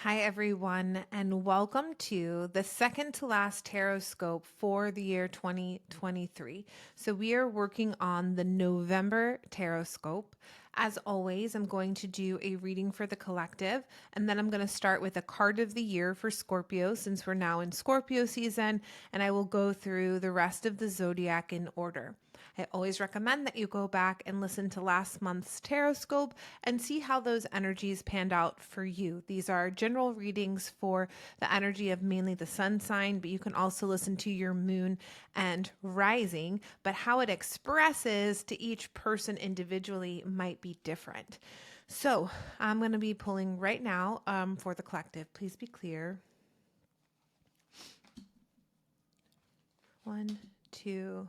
Hi, everyone, and welcome to the second to last Tarotscope for the year 2023. So, we are working on the November Tarotscope. As always, I'm going to do a reading for the collective, and then I'm going to start with a card of the year for Scorpio since we're now in Scorpio season, and I will go through the rest of the zodiac in order. I always recommend that you go back and listen to last month's Tarotscope and see how those energies panned out for you. These are general readings for the energy of mainly the sun sign, but you can also listen to your moon and rising, but how it expresses to each person individually might be different. So I'm going to be pulling right now for the collective. Please be clear. 1, 2,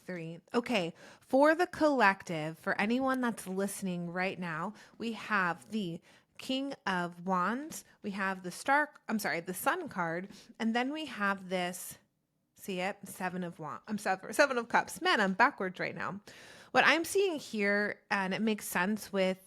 3. Okay, for the collective, for anyone that's listening right now, we have the King of Wands, we have the the Sun card, and then we have this, see it, Seven of Wands. Seven of Cups. Man, I'm backwards right now. What I'm seeing here, and it makes sense with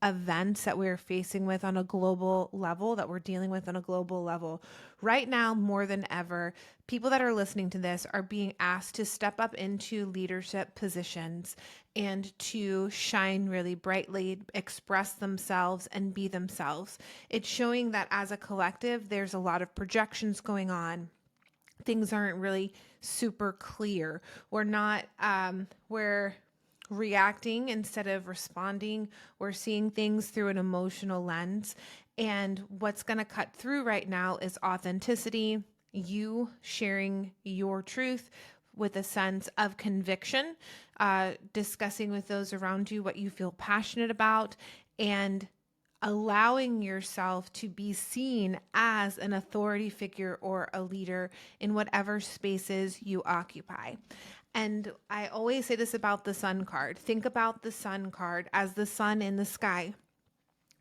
events that we're facing with on a global level, that we're dealing with on a global level. Right now, more than ever, people that are listening to this are being asked to step up into leadership positions and to shine really brightly, express themselves, and be themselves. It's showing that as a collective, there's a lot of projections going on. Things aren't really super clear. We're reacting instead of responding. We're seeing things through an emotional lens. And what's going to cut through right now is authenticity, you sharing your truth with a sense of conviction, discussing with those around you what you feel passionate about, and allowing yourself to be seen as an authority figure or a leader in whatever spaces you occupy. And I always say this about the sun card. Think about the sun card as the sun in the sky.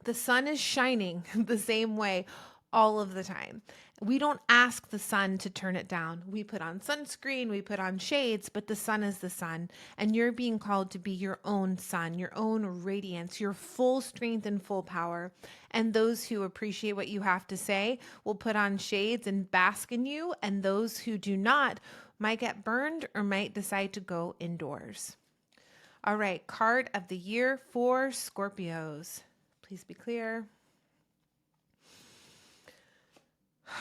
The sun is shining the same way all of the time. We don't ask the sun to turn it down. We put on sunscreen, we put on shades, but the sun is the sun. And you're being called to be your own sun, your own radiance, your full strength and full power. And those who appreciate what you have to say will put on shades and bask in you. And those who do not might get burned or might decide to go indoors. All right, card of the year for Scorpios. Please be clear.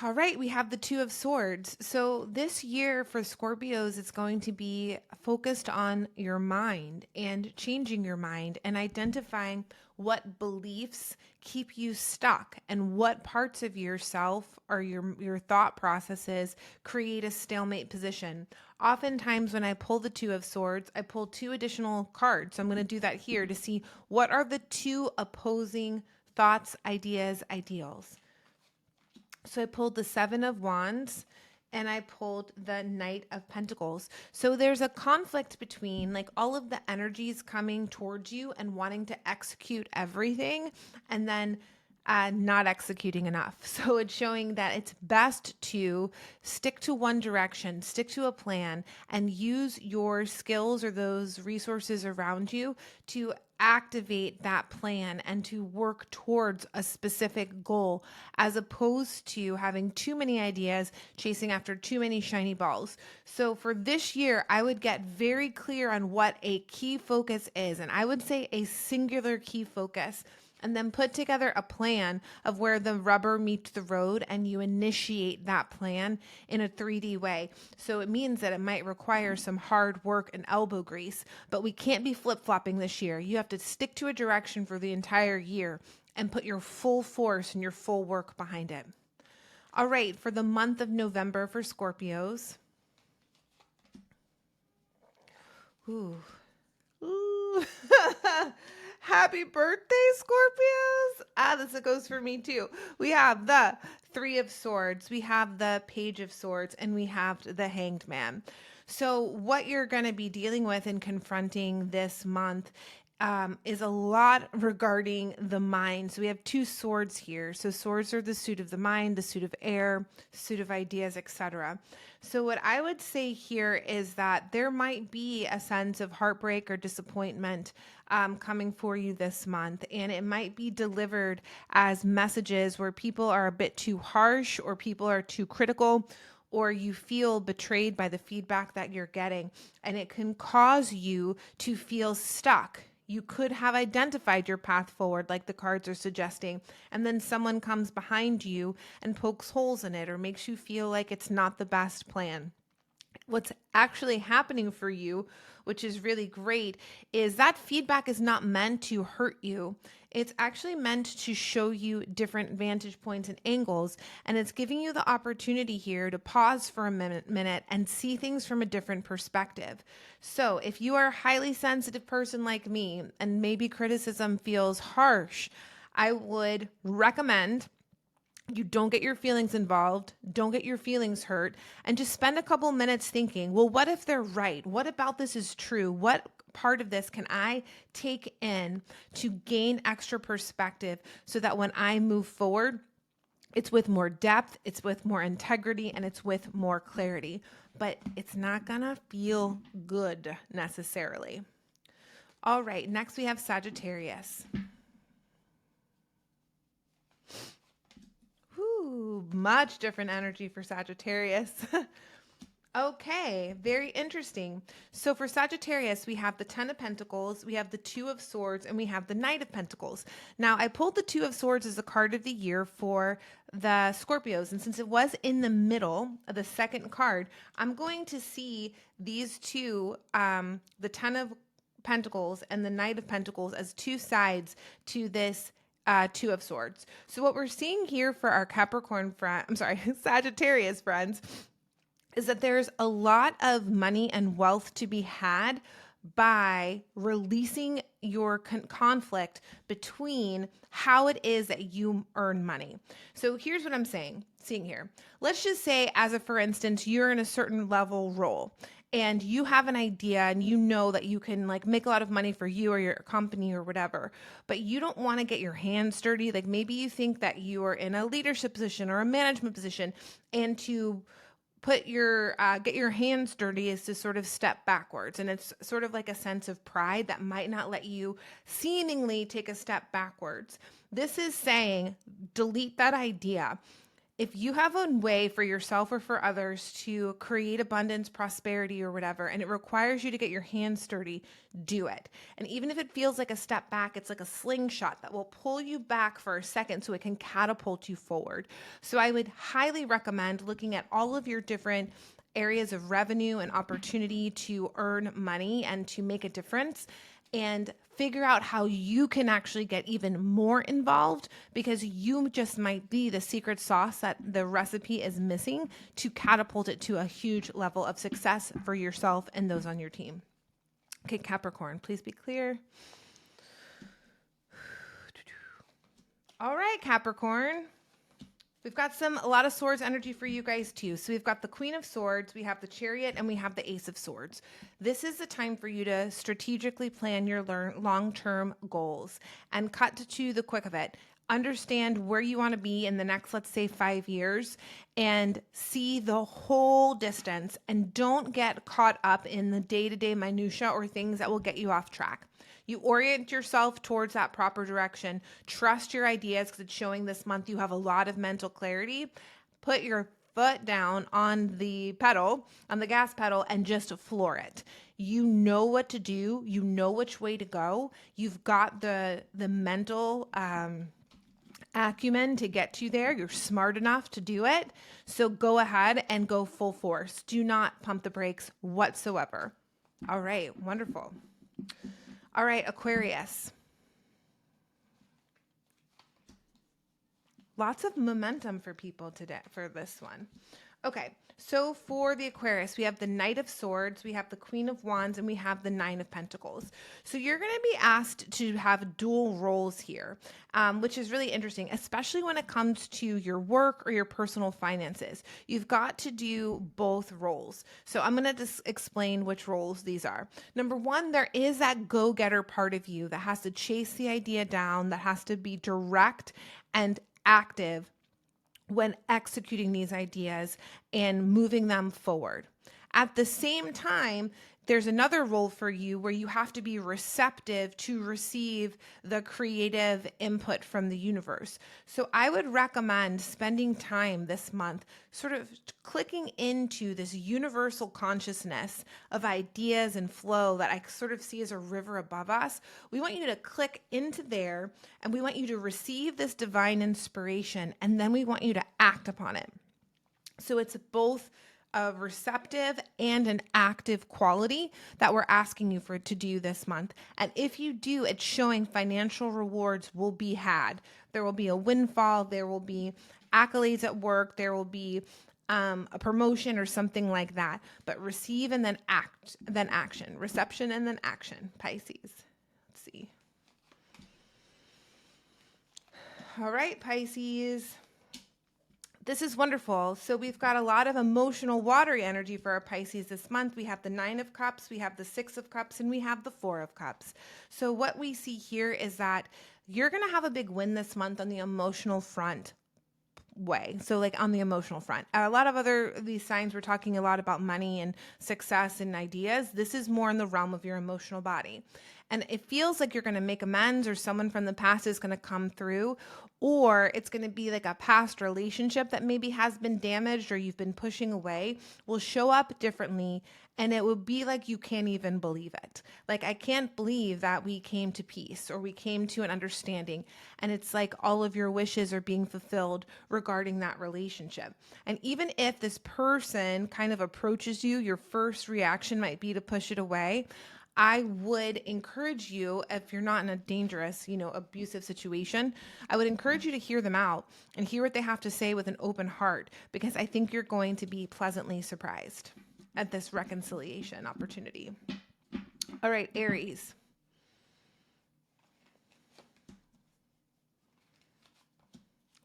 All right, we have the Two of Swords. So this year for Scorpios, it's going to be focused on your mind and changing your mind and identifying what beliefs keep you stuck and what parts of yourself or your thought processes create a stalemate position. Oftentimes when I pull the Two of Swords, I pull two additional cards. So I'm going to do that here to see what are the two opposing thoughts, ideas, ideals. So I pulled the Seven of Wands and I pulled the Knight of Pentacles. So there's a conflict between like all of the energies coming towards you and wanting to execute everything and then not executing enough. So it's showing that it's best to stick to one direction, stick to a plan, and use your skills or those resources around you to activate that plan and to work towards a specific goal, as opposed to having too many ideas, chasing after too many shiny balls. So for this year, I would get very clear on what a key focus is. And I would say a singular key focus, and then put together a plan of where the rubber meets the road, and you initiate that plan in a 3D way. So it means that it might require some hard work and elbow grease, but we can't be flip-flopping this year. You have to stick to a direction for the entire year and put your full force and your full work behind it. All right, for the month of November for Scorpios. Ooh. Happy birthday, Scorpios. This goes for me too. We have the Three of Swords, we have the Page of Swords, and we have the Hanged Man. So what you're going to be dealing with and confronting this month is a lot regarding the mind. So we have two swords here. So swords are the suit of the mind, the suit of air, suit of ideas, etc. So what I would say here is that there might be a sense of heartbreak or disappointment coming for you this month, and it might be delivered as messages where people are a bit too harsh or people are too critical, or you feel betrayed by the feedback that you're getting, and it can cause you to feel stuck. You could have identified your path forward, like the cards are suggesting, and then someone comes behind you and pokes holes in it or makes you feel like it's not the best plan. What's actually happening for you, which is really great, is that feedback is not meant to hurt you. It's actually meant to show you different vantage points and angles, and it's giving you the opportunity here to pause for a minute and see things from a different perspective. So, if you are a highly sensitive person like me and maybe criticism feels harsh, I would recommend you don't get your feelings involved, don't get your feelings hurt, and just spend a couple minutes thinking, well, what if they're right? What about this is true? What part of this can I take in to gain extra perspective so that when I move forward, it's with more depth, it's with more integrity, and it's with more clarity. But it's not gonna feel good necessarily. All right, next we have Sagittarius. Ooh, much different energy for Sagittarius. Okay, very interesting. So for Sagittarius, we have the Ten of Pentacles, we have the Two of Swords, and we have the Knight of Pentacles. Now, I pulled the Two of Swords as a card of the year for the Scorpios, and since it was in the middle of the second card, I'm going to see these two, the Ten of Pentacles and the Knight of Pentacles, as two sides to this Two of Swords. So what we're seeing here for our Sagittarius friends, is that there's a lot of money and wealth to be had by releasing your conflict between how it is that you earn money. So here's what I'm seeing here. Let's just say, as a for instance, you're in a certain level role and you have an idea and you know that you can like make a lot of money for you or your company or whatever, but you don't want to get your hands dirty. Like maybe you think that you are in a leadership position or a management position, and to get your hands dirty is to sort of step backwards, and it's sort of like a sense of pride that might not let you seemingly take a step backwards. This is saying delete that idea. If you have a way for yourself or for others to create abundance, prosperity, or whatever, and it requires you to get your hands dirty, do it. And even if it feels like a step back, it's like a slingshot that will pull you back for a second so it can catapult you forward. So I would highly recommend looking at all of your different areas of revenue and opportunity to earn money and to make a difference, and figure out how you can actually get even more involved, because you just might be the secret sauce that the recipe is missing to catapult it to a huge level of success for yourself and those on your team. Okay, Capricorn, please be clear. All right, Capricorn. We've got a lot of swords energy for you guys too. So we've got the Queen of Swords, we have the Chariot, and we have the Ace of Swords. This is the time for you to strategically plan your long-term goals and cut to the quick of it. Understand where you want to be in the next, let's say, 5 years, and see the whole distance, and don't get caught up in the day-to-day minutia or things that will get you off track. You orient yourself towards that proper direction. Trust your ideas, because it's showing this month you have a lot of mental clarity. Put your foot down on the gas pedal, and just floor it. You know what to do. You know which way to go. You've got the mental acumen to get you there. You're smart enough to do it. So go ahead and go full force. Do not pump the brakes whatsoever. All right, wonderful. All right, Aquarius. Lots of momentum for people today for this one. Okay, so for the Aquarius, we have the Knight of Swords, we have the Queen of Wands, and we have the Nine of Pentacles. So you're going to be asked to have dual roles here, which is really interesting, especially when it comes to your work or your personal finances. You've got to do both roles. So I'm going to just explain which roles these are. Number one, there is that go-getter part of you that has to chase the idea down, that has to be direct and active when executing these ideas and moving them forward. At the same time, there's another role for you where you have to be receptive to receive the creative input from the universe. So I would recommend spending time this month sort of clicking into this universal consciousness of ideas and flow that I sort of see as a river above us. We want you to click into there, and we want you to receive this divine inspiration, and then we want you to act upon it. So it's both a receptive and an active quality that we're asking you to do this month. And if you do, it's showing financial rewards will be had. There will be a windfall, there will be accolades at work, there will be a promotion or something like that. But receive and then act, then action. Reception and then action, Pisces. Let's see. All right, Pisces. This is wonderful. So we've got a lot of emotional watery energy for our Pisces this month. We have the Nine of Cups, we have the Six of Cups, and we have the Four of Cups. So what we see here is that you're going to have a big win this month on the emotional front way. So like on the emotional front. A lot of these signs, we're talking a lot about money and success and ideas. This is more in the realm of your emotional body. And it feels like you're going to make amends, or someone from the past is going to come through, or it's going to be like a past relationship that maybe has been damaged or you've been pushing away will show up differently. And it will be like you can't even believe it. Like, I can't believe that we came to peace or we came to an understanding. And it's like all of your wishes are being fulfilled regarding that relationship. And even if this person kind of approaches you, your first reaction might be to push it away. I would encourage you, if you're not in a dangerous, abusive situation, I would encourage you to hear them out and hear what they have to say with an open heart, because I think you're going to be pleasantly surprised at this reconciliation opportunity. All right, Aries.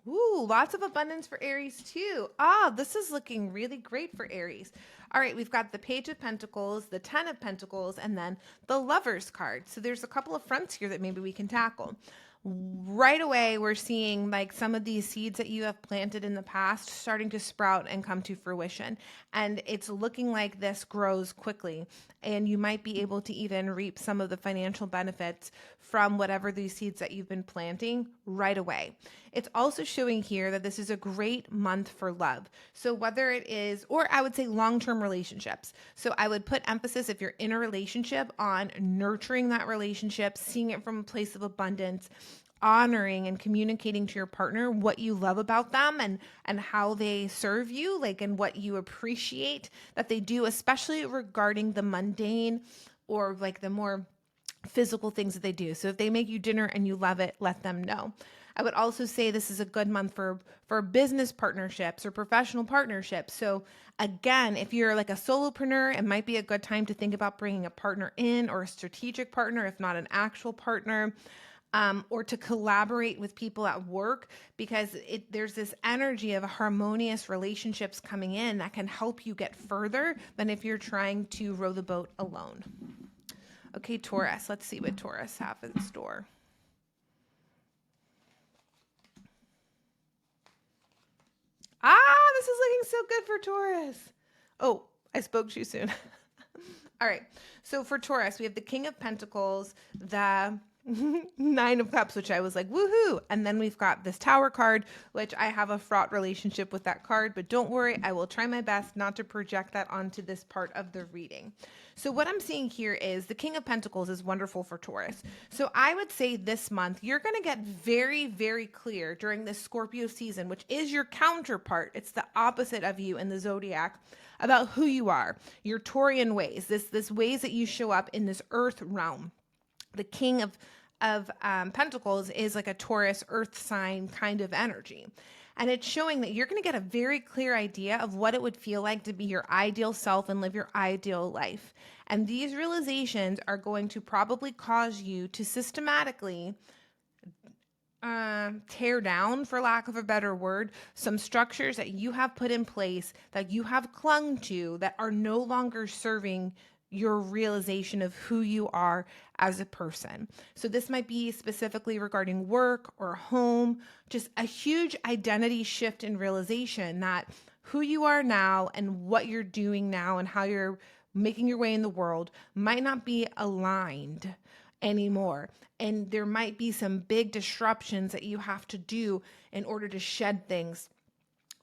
Ooh, lots of abundance for Aries too. This is looking really great for Aries. All right, we've got the Page of Pentacles, the Ten of Pentacles, and then the Lovers card. So there's a couple of fronts here that maybe we can tackle. Right away, we're seeing like some of these seeds that you have planted in the past starting to sprout and come to fruition. And it's looking like this grows quickly. And you might be able to even reap some of the financial benefits from whatever these seeds that you've been planting right away. It's also showing here that this is a great month for love. So whether it is, or I would say long-term relationships. So I would put emphasis, if you're in a relationship, on nurturing that relationship, seeing it from a place of abundance, honoring and communicating to your partner what you love about them and how they serve you, like, and what you appreciate that they do, especially regarding the mundane or like the more physical things that they do. So if they make you dinner and you love it, let them know. I would also say this is a good month for business partnerships or professional partnerships. So again, if you're like a solopreneur, it might be a good time to think about bringing a partner in, or a strategic partner, if not an actual partner. Or to collaborate with people at work, because there's this energy of harmonious relationships coming in that can help you get further than if you're trying to row the boat alone. Okay, Taurus, let's see what Taurus have in store. This is looking so good for Taurus. Oh, I spoke too soon. All right, so for Taurus, we have the King of Pentacles, the Nine of Cups, which I was like, woohoo. And then we've got this Tower card, which I have a fraught relationship with that card, but don't worry, I will try my best not to project that onto this part of the reading. So what I'm seeing here is the King of Pentacles is wonderful for Taurus. So I would say this month, you're going to get very, very clear during this Scorpio season, which is your counterpart. It's the opposite of you in the zodiac, about who you are, your Taurian ways, this ways that you show up in this earth realm. The King of Pentacles is like a Taurus earth sign kind of energy. And it's showing that you're going to get a very clear idea of what it would feel like to be your ideal self and live your ideal life. And these realizations are going to probably cause you to systematically tear down, for lack of a better word, some structures that you have put in place, that you have clung to, that are no longer serving your realization of who you are as a person. So this might be specifically regarding work or home, just a huge identity shift in realization that who you are now and what you're doing now and how you're making your way in the world might not be aligned anymore. And there might be some big disruptions that you have to do in order to shed things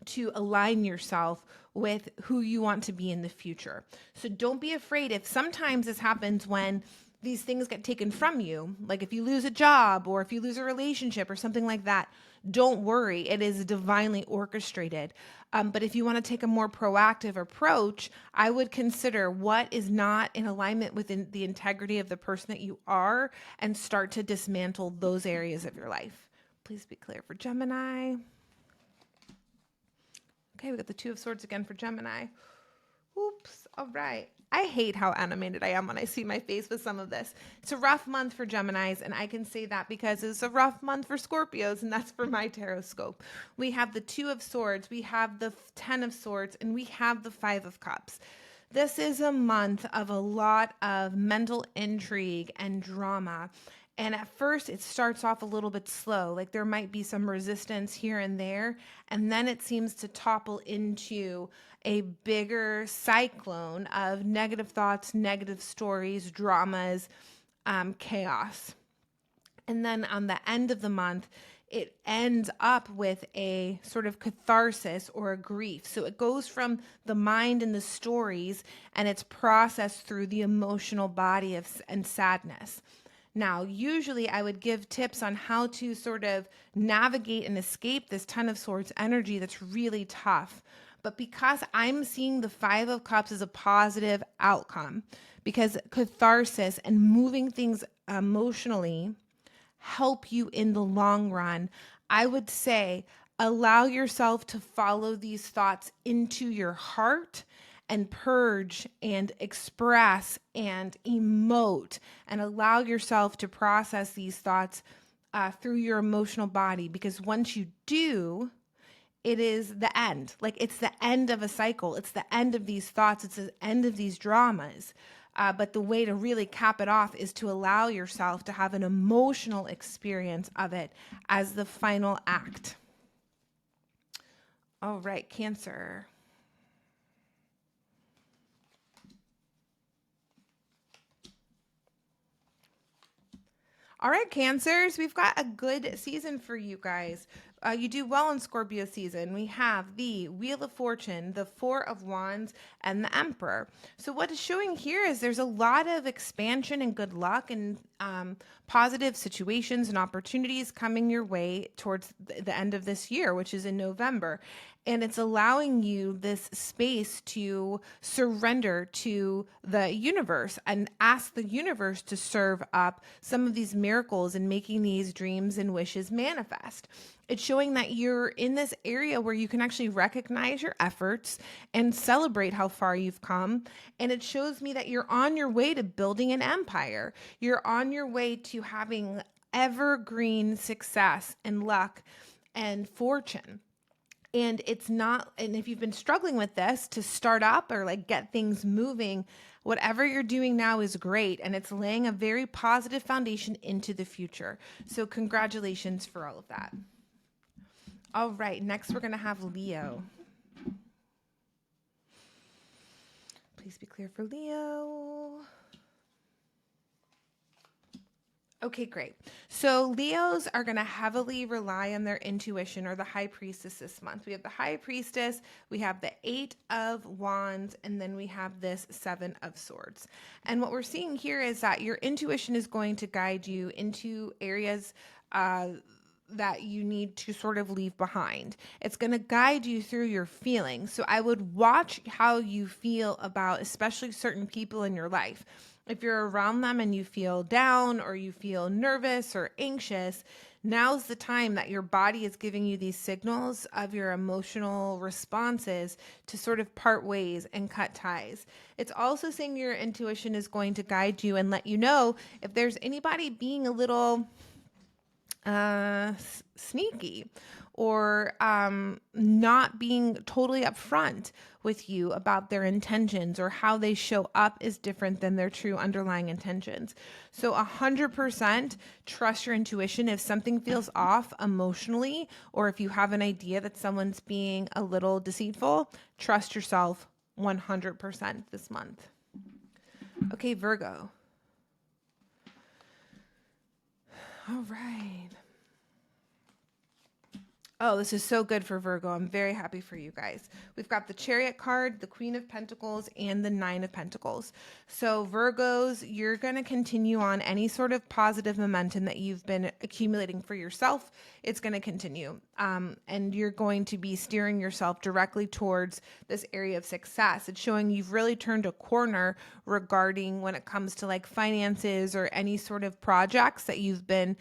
to align yourself with who you want to be in the future. So don't be afraid if sometimes this happens when these things get taken from you, like if you lose a job or if you lose a relationship or something like that. Don't worry, it is divinely orchestrated. But if you want to take a more proactive approach, I would consider what is not in alignment with the integrity of the person that you are and start to dismantle those areas of your life. Please be clear for Gemini. Okay, we got the Two of Swords again for Gemini. Oops, all right. I hate how animated I am when I see my face with some of this. It's a rough month for Geminis, and I can say that because it's a rough month for Scorpios, and that's for my Tarotscope. We have the Two of Swords, we have the Ten of Swords, and we have the Five of Cups. This is a month of a lot of mental intrigue and drama. And at first, it starts off a little bit slow, like there might be some resistance here and there. And then it seems to topple into a bigger cyclone of negative thoughts, negative stories, dramas, chaos. And then on the end of the month, it ends up with a sort of catharsis or a grief. So it goes from the mind and the stories, and it's processed through the emotional body and sadness. Now, usually I would give tips on how to sort of navigate and escape this Ten of Swords energy that's really tough. But because I'm seeing the Five of Cups as a positive outcome, because catharsis and moving things emotionally help you in the long run, I would say allow yourself to follow these thoughts into your heart and purge and express and emote and allow yourself to process these thoughts through your emotional body. Because once you do, it is the end. Like it's the end of a cycle. It's the end of these thoughts. It's the end of these dramas. But the way to really cap it off is to allow yourself to have an emotional experience of it as the final act. All right, Cancer. All right, Cancers, we've got a good season for you guys. You do well in Scorpio season. We have the Wheel of Fortune, the Four of Wands, and the Emperor. So what is showing here is there's a lot of expansion and good luck and positive situations and opportunities coming your way towards the end of this year, which is in November. And it's allowing you this space to surrender to the universe and ask the universe to serve up some of these miracles and making these dreams and wishes manifest. It's showing that you're in this area where you can actually recognize your efforts and celebrate how far you've come. And it shows me that you're on your way to building an empire. You're on your way to having evergreen success and luck and fortune. And it's not, and if you've been struggling with this to start up or like get things moving, whatever you're doing now is great. And it's laying a very positive foundation into the future. So congratulations for all of that. All right, next we're going to have Leo. Please be clear for Leo. Okay, great. So Leos are going to heavily rely on their intuition or the High Priestess this month. We have the High Priestess, we have the Eight of Wands, and then we have this Seven of Swords. And what we're seeing here is that your intuition is going to guide you into areas that you need to sort of leave behind. It's going to guide you through your feelings. So I would watch how you feel about especially certain people in your life. If you're around them and you feel down or you feel nervous or anxious, Now's the time that your body is giving you these signals of your emotional responses to sort of part ways and cut ties. It's also saying your intuition is going to guide you and let you know if there's anybody being a little sneaky or not being totally upfront with you about their intentions, or how they show up is different than their true underlying intentions. So 100% trust your intuition. If something feels off emotionally, or if you have an idea that someone's being a little deceitful, trust yourself 100% this month. Okay, Virgo. All right. Oh, this is so good for Virgo. I'm very happy for you guys. We've got the Chariot card, the Queen of Pentacles, and the Nine of Pentacles. So Virgos, you're going to continue on any sort of positive momentum that you've been accumulating for yourself. It's going to continue. And you're going to be steering yourself directly towards this area of success. It's showing you've really turned a corner regarding when it comes to like finances or any sort of projects that you've been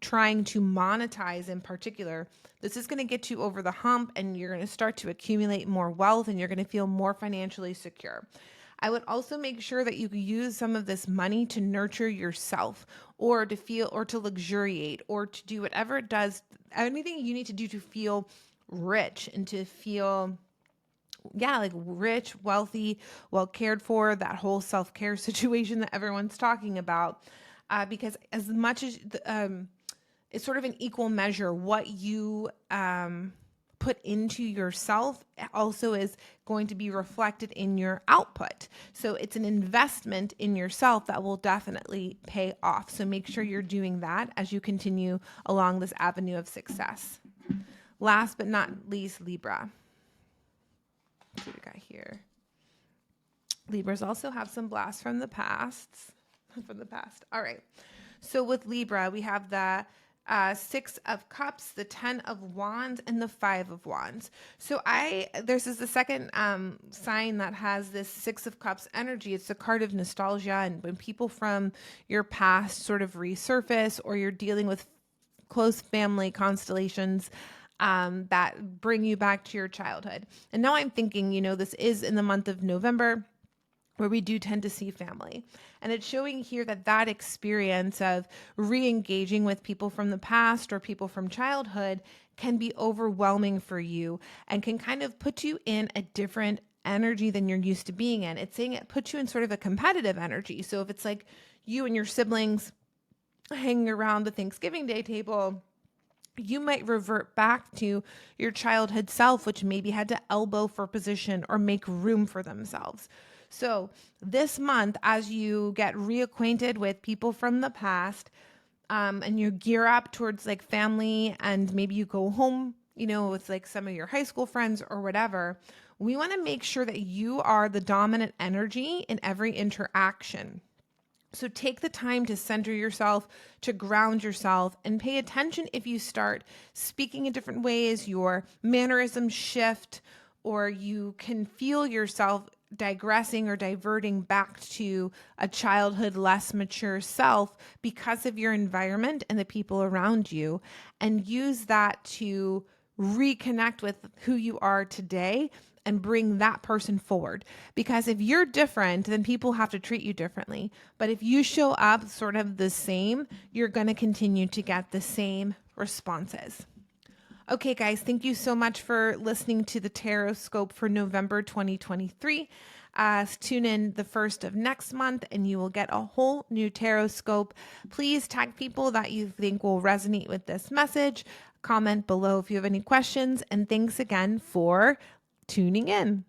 trying to monetize in particular. This is going to get you over the hump, and you're going to start to accumulate more wealth, and you're going to feel more financially secure. I would also make sure that you use some of this money to nurture yourself, or to feel, or to luxuriate, or to do whatever it does, anything you need to do to feel rich and to feel like rich, wealthy, well cared for, that whole self-care situation that everyone's talking about. Because as much as it's sort of an equal measure, what you put into yourself also is going to be reflected in your output. So it's an investment in yourself that will definitely pay off. So make sure you're doing that as you continue along this avenue of success. Last but not least, Libra. Let's see what we got here. Libras also have some blasts from the past. All right. So with Libra, we have the Six of Cups, the 10 of Wands, and the 5 of Wands. So this is the second sign that has this Six of Cups energy. It's the card of nostalgia, and when people from your past sort of resurface, or you're dealing with close family constellations that bring you back to your childhood. And now I'm thinking, this is in the month of November, where we do tend to see family. And it's showing here that experience of re-engaging with people from the past or people from childhood can be overwhelming for you, and can kind of put you in a different energy than you're used to being in. It's saying it puts you in sort of a competitive energy. So if it's like you and your siblings hanging around the Thanksgiving Day table, you might revert back to your childhood self, which maybe had to elbow for position or make room for themselves. So this month, as you get reacquainted with people from the past, and you gear up towards like family, and maybe you go home, with like some of your high school friends or whatever, we want to make sure that you are the dominant energy in every interaction. So take the time to center yourself, to ground yourself, and pay attention if you start speaking in different ways, your mannerisms shift, or you can feel yourself digressing or diverting back to a childhood, less mature self because of your environment and the people around you, and use that to reconnect with who you are today and bring that person forward. Because if you're different, then people have to treat you differently. But if you show up sort of the same, you're going to continue to get the same responses. Okay, guys, thank you so much for listening to the Tarotscope for November 2023. Tune in the 1st of next month, and you will get a whole new Tarotscope. Please tag people that you think will resonate with this message. Comment below if you have any questions, and thanks again for tuning in.